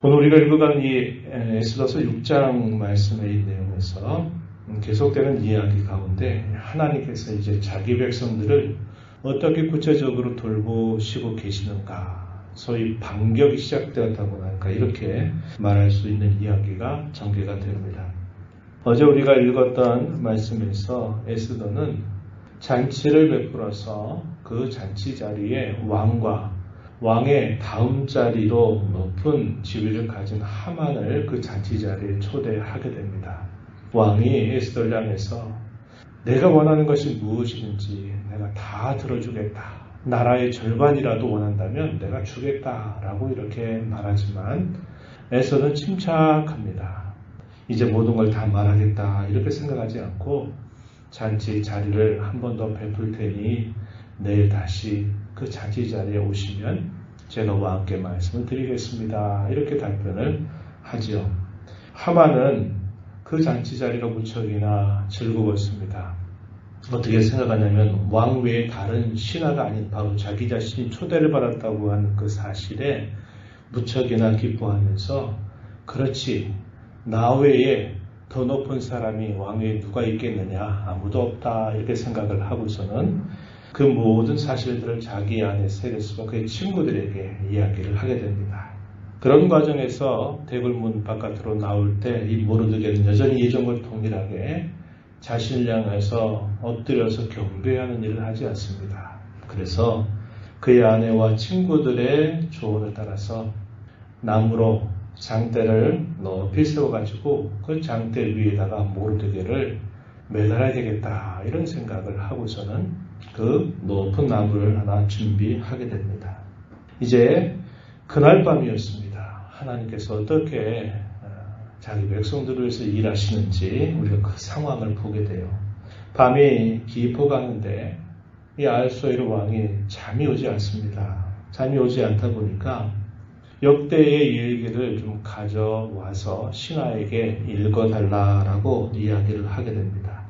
오늘 우리가 읽어가는 이 에스더서 6장 말씀의 내용에서 계속되는 이야기 가운데 하나님께서 이제 자기 백성들을 어떻게 구체적으로 돌보시고 계시는가, 소위 반격이 시작되었다고 할까, 이렇게 말할 수 있는 이야기가 전개가 됩니다. 어제 우리가 읽었던 말씀에서 에스더는 잔치를 베풀어서 그 잔치 자리에 왕의 다음 자리로 높은 지위를 가진 하만을 그 잔치 자리에 초대하게 됩니다. 왕이 에스더를 향해서 내가 원하는 것이 무엇이든지 내가 다 들어주겠다. 나라의 절반이라도 원한다면 내가 주겠다라고 이렇게 말하지만 에스더는 침착합니다. 이제 모든 걸 다 말하겠다 이렇게 생각하지 않고 잔치 자리를 한 번 더 베풀 테니 내일 다시 그 잔치 자리에 오시면 제가 왕께 말씀을 드리겠습니다. 이렇게 답변을 하지요. 하만은 그 잔치 자리가 무척이나 즐거웠습니다. 어떻게 생각하냐면 왕 외에 다른 신하가 아닌 바로 자기 자신이 초대를 받았다고 하는 그 사실에 무척이나 기뻐하면서 그렇지, 나 외에 더 높은 사람이 왕 외에 누가 있겠느냐, 아무도 없다 이렇게 생각을 하고서는 그 모든 사실들을 자기 안에 새겨서 그의 친구들에게 이야기를 하게 됩니다. 그런 과정에서 대궐문 바깥으로 나올 때 이 모르드게는 여전히 예전과 동일하게 자신을 향해서 엎드려서 경배하는 일을 하지 않습니다. 그래서 그의 아내와 친구들의 조언을 따라서 나무로 장대를 높이 세워가지고 그 장대 위에다가 모르드게를 매달아야 되겠다 이런 생각을 하고서는 그 높은 나무를 하나 준비하게 됩니다. 이제 그날 밤이었습니다. 하나님께서 어떻게 자기 백성들을 위해서 일하시는지 우리가 그 상황을 보게 돼요. 밤이 깊어가는데 이 아하수에르 왕이 잠이 오지 않습니다. 잠이 오지 않다 보니까 역대의 일기를 좀 가져와서 신하에게 읽어달라라고 이야기를 하게 됩니다.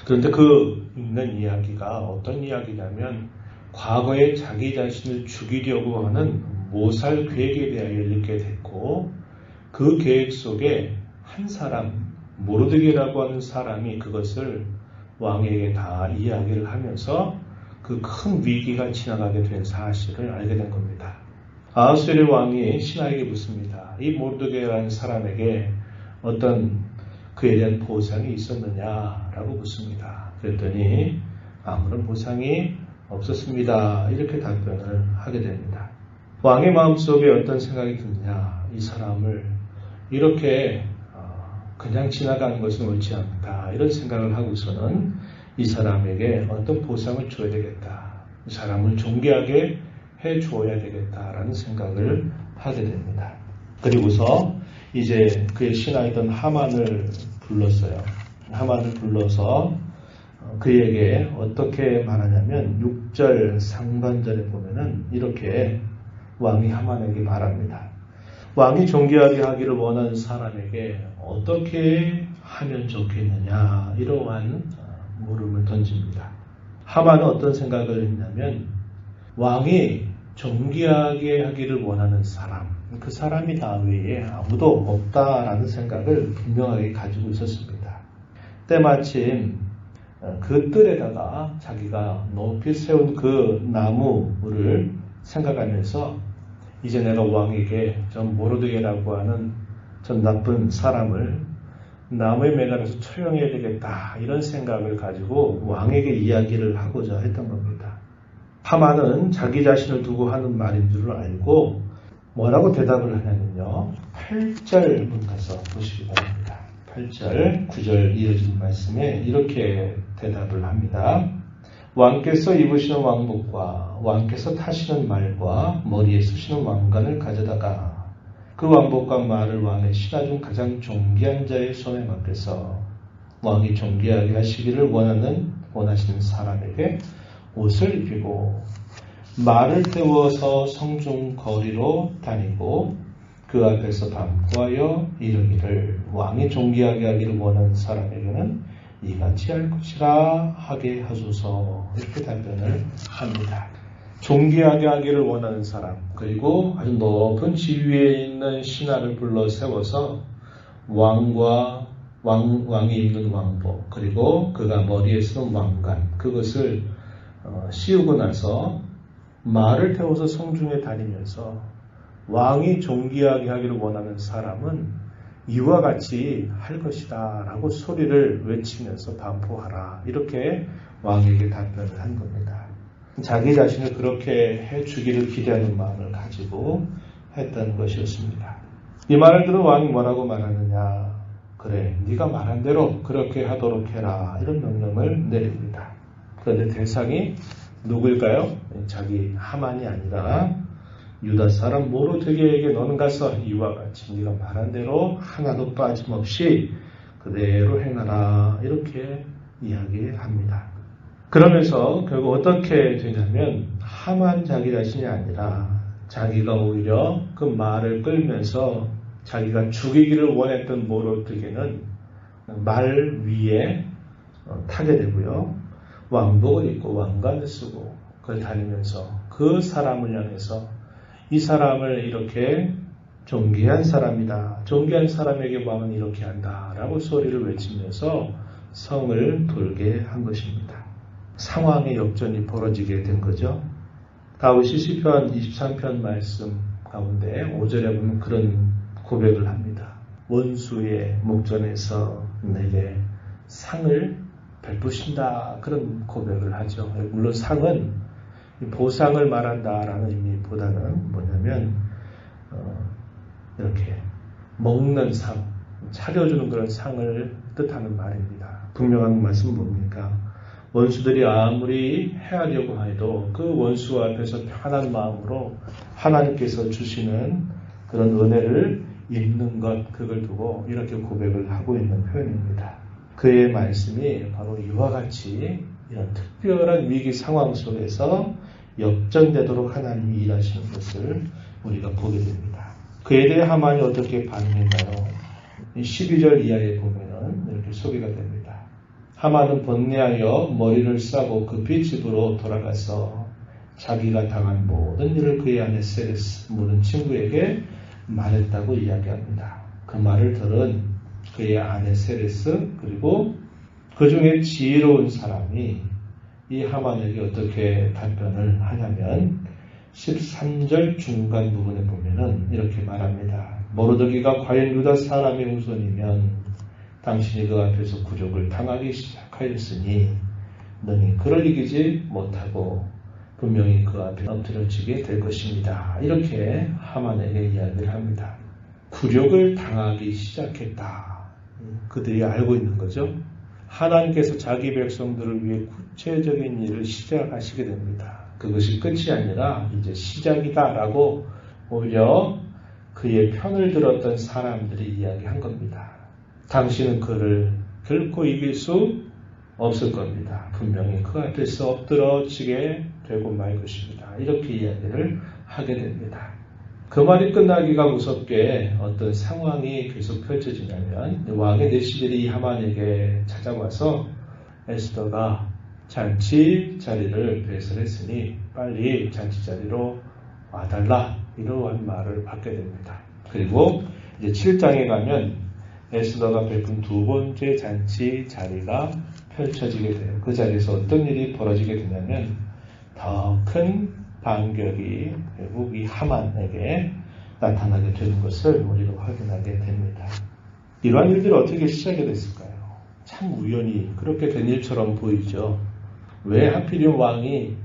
그런데 그 읽는 이야기가 어떤 이야기냐면 과거에 자기 자신을 죽이려고 하는 모살 계획에 대하여 읽게 됐고 그 계획 속에 한 사람, 모르드게라고 하는 사람이 그것을 왕에게 다 이야기를 하면서 그 큰 위기가 지나가게 된 사실을 알게 된 겁니다. 아하수에르 왕이 신하에게 묻습니다. 이 모르드게라는 사람에게 어떤 그에 대한 보상이 있었느냐라고 묻습니다. 그랬더니 아무런 보상이 없었습니다. 이렇게 답변을 하게 됩니다. 왕의 마음속에 어떤 생각이 드느냐, 이 사람을 이렇게 그냥 지나가는 것은 옳지 않다 이런 생각을 하고서는 이 사람에게 어떤 보상을 줘야 되겠다, 이 사람을 존귀하게 해주어야 되겠다라는 생각을 하게 됩니다. 그리고서 이제 그의 신하이던 하만을 불렀어요. 하만을 불러서 그에게 어떻게 말하냐면 6절 상반절에 보면은 이렇게 왕이 하만에게 말합니다. 왕이 존귀하게 하기를 원하는 사람에게 어떻게 하면 좋겠느냐, 이러한 물음을 던집니다. 하만은 어떤 생각을 했냐면 왕이 존귀하게 하기를 원하는 사람, 그 사람이 나 외에 아무도 없다라는 생각을 분명하게 가지고 있었습니다. 때마침 그 뜰에다가 자기가 높이 세운 그 나무를 생각하면서 이제 내가 왕에게 저 모르드게라고 하는 저 나쁜 사람을 나무에 매달아서 처형해야 되겠다 이런 생각을 가지고 왕에게 이야기를 하고자 했던 겁니다. 하만은 자기 자신을 두고 하는 말인 줄 알고 뭐라고 대답을 하냐면요, 8절 문 가서 보시기 바랍니다. 8절, 9절 이어진 말씀에 이렇게 대답을 합니다. 왕께서 입으시는 왕복과 왕께서 타시는 말과 머리에 쓰시는 왕관을 가져다가 그 왕복과 말을 왕의 신하 중 가장 존귀한 자의 손에 맡겨서 왕이 존귀하게 하시기를 원하시는 사람에게 옷을 입히고 말을 태워서 성중 거리로 다니고 그 앞에서 반포하여 이르기를 왕이 존귀하게 하기를 원하는 사람에게는 이같이 할 것이라 하게 하소서, 이렇게 답변을 합니다. 존귀하게 하기를 원하는 사람, 그리고 아주 높은 지위에 있는 신하를 불러 세워서 왕이 입는 왕복, 그리고 그가 머리에 쓰는 왕관, 그것을 씌우고 나서 말을 태워서 성중에 다니면서 왕이 존귀하게 하기를 원하는 사람은 이와 같이 할 것이다 라고 소리를 외치면서 반포하라, 이렇게 왕에게 답변을 한 겁니다. 자기 자신을 그렇게 해주기를 기대하는 마음을 가지고 했던 것이었습니다. 이 말을 들은 왕이 뭐라고 말하느냐, 그래 네가 말한 대로 그렇게 하도록 해라, 이런 명령을 내립니다. 그런데 대상이 누구일까요? 자기 하만이 아니라 유다 사람 모르드게에게 너는 가서 이와 같이 네가 말한 대로 하나도 빠짐없이 그대로 행하라, 이렇게 이야기합니다. 그러면서 결국 어떻게 되냐면 하만 자기 자신이 아니라 자기가 오히려 그 말을 끌면서 자기가 죽이기를 원했던 모르드게는 말 위에 타게 되고요. 왕복을 입고 왕관을 쓰고 그걸 다니면서 그 사람을 향해서 이 사람을 이렇게 존귀한 사람이다, 존귀한 사람에게 왕은 이렇게 한다 라고 소리를 외치면서 성을 돌게 한 것입니다. 상황의 역전이 벌어지게 된 거죠. 다윗이 시편 23편 말씀 가운데 5절에 보면 그런 고백을 합니다. 원수의 목전에서 내게 상을 베푸신다, 그런 고백을 하죠. 물론 상은 보상을 말한다라는 의미보다는 뭐냐면 이렇게 먹는 상, 차려주는 그런 상을 뜻하는 말입니다. 분명한 말씀은 뭡니까? 원수들이 아무리 해하려고 해도 그 원수 앞에서 편한 마음으로 하나님께서 주시는 그런 은혜를 입는 것, 그걸 두고 이렇게 고백을 하고 있는 표현입니다. 그의 말씀이 바로 이와 같이 이런 특별한 위기 상황 속에서 역전되도록 하나님이 일하시는 것을 우리가 보게 됩니다. 그에 대해 하만이 어떻게 반응했나요? 12절 이하에 보면 이렇게 소개가 됩니다. 하만은 번뇌하여 머리를 싸고 급히 집으로 돌아가서 자기가 당한 모든 일을 그의 아내 세레스 모든 친구에게 말했다고 이야기합니다. 그 말을 들은 그의 아내 세레스, 그리고 그 중에 지혜로운 사람이 이 하만에게 어떻게 답변을 하냐면 13절 중간 부분에 보면은 이렇게 말합니다. 모르드게가 과연 유다 사람의 후손이면 당신이 그 앞에서 굴욕을 당하기 시작하였으니 너는 그를 이기지 못하고 분명히 그 앞에 엎드려지게 될 것입니다. 이렇게 하만에게 이야기를 합니다. 굴욕을 당하기 시작했다. 그들이 알고 있는 거죠. 하나님께서 자기 백성들을 위해 구체적인 일을 시작하시게 됩니다. 그것이 끝이 아니라 이제 시작이다라고 오히려 그의 편을 들었던 사람들이 이야기한 겁니다. 당신은 그를 결코 이길 수 없을 겁니다. 분명히 그 앞에서 엎드러지게 되고 말 것입니다. 이렇게 이야기를 하게 됩니다. 그 말이 끝나기가 무섭게 어떤 상황이 계속 펼쳐지냐면 왕의 내시들이 하만에게 찾아와서 에스더가 잔치 자리를 배설했으니 빨리 잔치 자리로 와달라, 이러한 말을 받게 됩니다. 그리고 이제 7장에 가면 에스더가 베푼 두 번째 잔치 자리가 펼쳐지게 돼요. 그 자리에서 어떤 일이 벌어지게 되냐면 더 큰 반격이 결국 이 하만에게 나타나게 되는 것을 우리가 확인하게 됩니다. 이러한 일들이 어떻게 시작이 됐을까요? 참 우연히 그렇게 된 일처럼 보이죠. 왜 하필이면 왕이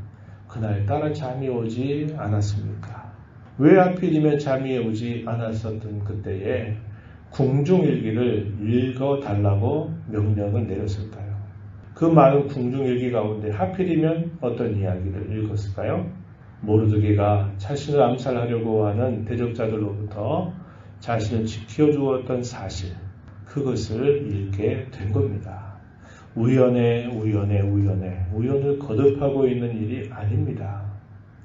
그날따라 잠이 오지 않았습니까? 왜 하필이면 잠이 오지 않았었던 그때에 궁중일기를 읽어달라고 명령을 내렸을까요? 그 많은 궁중일기 가운데 하필이면 어떤 이야기를 읽었을까요? 모르드게가 자신을 암살하려고 하는 대적자들로부터 자신을 지켜주었던 사실, 그것을 읽게 된 겁니다. 우연을 거듭하고 있는 일이 아닙니다.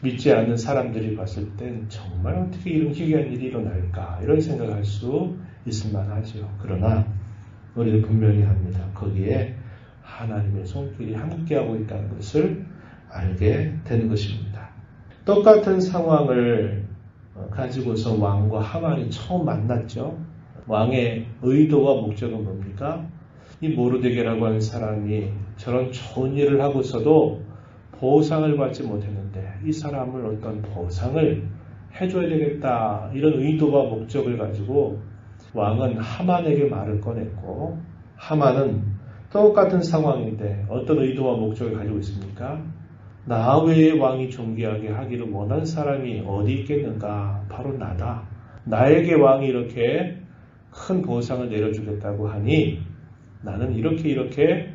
믿지 않는 사람들이 봤을 땐 정말 어떻게 이런 희귀한 일이 일어날까, 이런 생각을 할 수 있을 만하죠. 그러나 우리는 분명히 합니다. 거기에 하나님의 손길이 함께하고 있다는 것을 알게 되는 것입니다. 똑같은 상황을 가지고서 왕과 하만이 처음 만났죠. 왕의 의도와 목적은 뭡니까? 이 모르드게라고 하는 사람이 저런 좋은 일을 하고서도 보상을 받지 못했는데 이 사람을 어떤 보상을 해줘야 되겠다, 이런 의도와 목적을 가지고 왕은 하만에게 말을 꺼냈고, 하만은 똑같은 상황인데 어떤 의도와 목적을 가지고 있습니까? 나 외에 왕이 존귀하게 하기를 원하는 사람이 어디 있겠는가? 바로 나다. 나에게 왕이 이렇게 큰 보상을 내려주겠다고 하니 나는 이렇게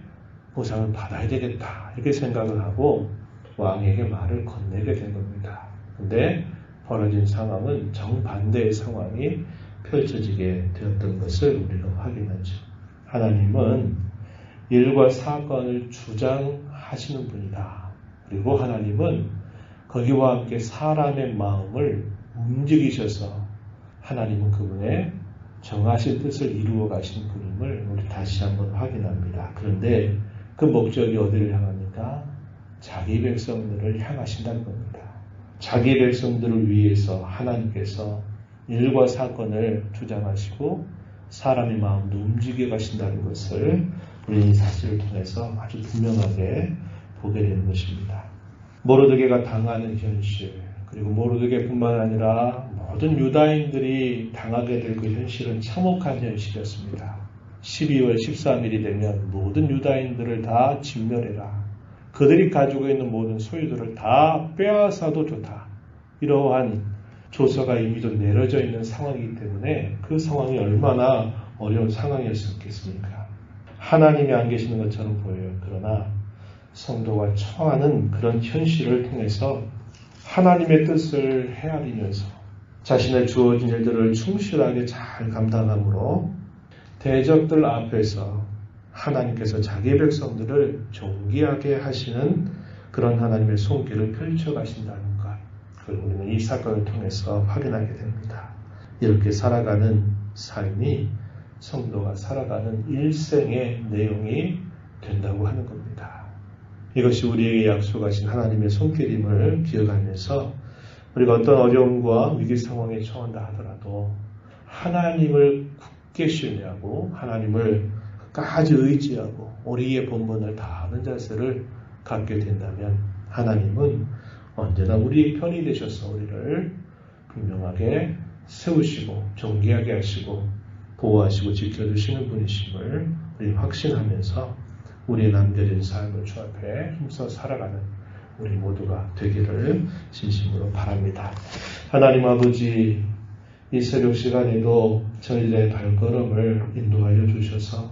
보상을 받아야 되겠다, 이렇게 생각을 하고 왕에게 말을 건네게 된 겁니다. 근데 벌어진 상황은 정반대의 상황이 펼쳐지게 되었던 것을 우리가 확인하죠. 하나님은 일과 사건을 주장하시는 분이다. 그리고 하나님은 거기와 함께 사람의 마음을 움직이셔서 하나님은 그분의 정하신 뜻을 이루어 가신 분임을 우리 다시 한번 확인합니다. 그런데 그 목적이 어디를 향합니까? 자기 백성들을 향하신다는 겁니다. 자기 백성들을 위해서 하나님께서 일과 사건을 주장하시고 사람의 마음도 움직여 가신다는 것을 우리 이 사실을 통해서 아주 분명하게 보게 되는 것입니다. 모르드게가 당하는 현실, 그리고 모르드게뿐만 아니라 모든 유다인들이 당하게 될 그 현실은 참혹한 현실이었습니다. 12월 13일이 되면 모든 유다인들을 다 진멸해라. 그들이 가지고 있는 모든 소유들을 다 빼앗아도 좋다. 이러한 조서가 이미도 내려져 있는 상황이기 때문에 그 상황이 얼마나 어려운 상황이었겠습니까? 하나님이 안 계시는 것처럼 보여요. 그러나 성도가 처하는 그런 현실을 통해서 하나님의 뜻을 헤아리면서 자신의 주어진 일들을 충실하게 잘 감당함으로 대적들 앞에서 하나님께서 자기 백성들을 존귀하게 하시는 그런 하나님의 손길을 펼쳐가신다는 것, 그걸 우리는 이 사건을 통해서 확인하게 됩니다. 이렇게 살아가는 삶이 성도가 살아가는 일생의 내용이 된다고 하는 겁니다. 이것이 우리에게 약속하신 하나님의 손길임을 기억하면서 우리가 어떤 어려움과 위기 상황에 처한다 하더라도 하나님을 굳게 신뢰하고 하나님을 끝까지 의지하고 우리의 본분을 다하는 자세를 갖게 된다면 하나님은 언제나 우리의 편이 되셔서 우리를 분명하게 세우시고 존귀하게 하시고 보호하시고 지켜주시는 분이심을 우리 확신하면서 우리의 남겨진 삶을 주 앞에 힘써 살아가는 우리 모두가 되기를 진심으로 바랍니다. 하나님 아버지, 이 새벽 시간에도 저희들의 발걸음을 인도하여 주셔서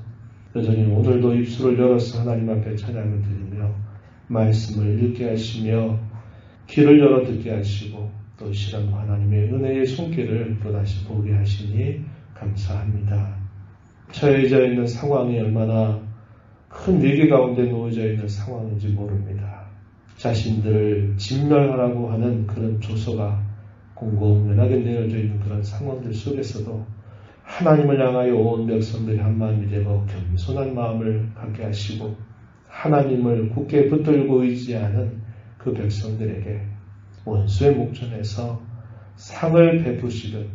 여전히 오늘도 입술을 열어서 하나님 앞에 찬양을 드리며 말씀을 읽게 하시며 귀를 열어 듣게 하시고 또 시간 하나님의 은혜의 손길을 또다시 보게 하시니 감사합니다. 처해져 있는 상황이 얼마나 큰 위기 가운데 놓여져 있는 상황인지 모릅니다. 자신들을 진멸하라고 하는 그런 조서가 공공연하게 내어져 있는 그런 상황들 속에서도 하나님을 향하여 온 백성들이 한마음이 되고 겸손한 마음을 갖게 하시고 하나님을 굳게 붙들고 의지하는 그 백성들에게 원수의 목전에서 상을 베푸시듯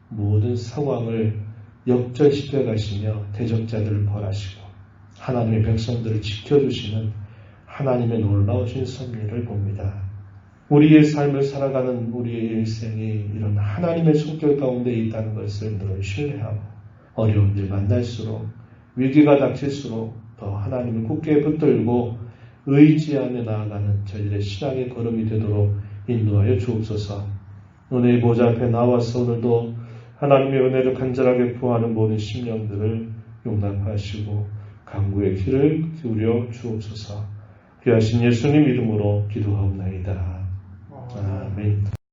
모든 상황을 역전시켜 가시며 대적자들을 벌하시고 하나님의 백성들을 지켜주시는 하나님의 놀라우신 섭리를 봅니다. 우리의 삶을 살아가는 우리의 일생이 이런 하나님의 손길 가운데 있다는 것을 늘 신뢰하고 어려운 일 만날수록 위기가 닥칠수록 더 하나님을 굳게 붙들고 의지하며 나아가는 저희들의 신앙의 걸음이 되도록 인도하여 주옵소서. 은혜의 보좌 앞에 나와서 오늘도 하나님의 은혜를 간절하게 구하는 모든 심령들을 용납하시고 간구의 귀를 기울여 주옵소서. 귀하신 예수님 이름으로 기도하옵나이다. 아멘.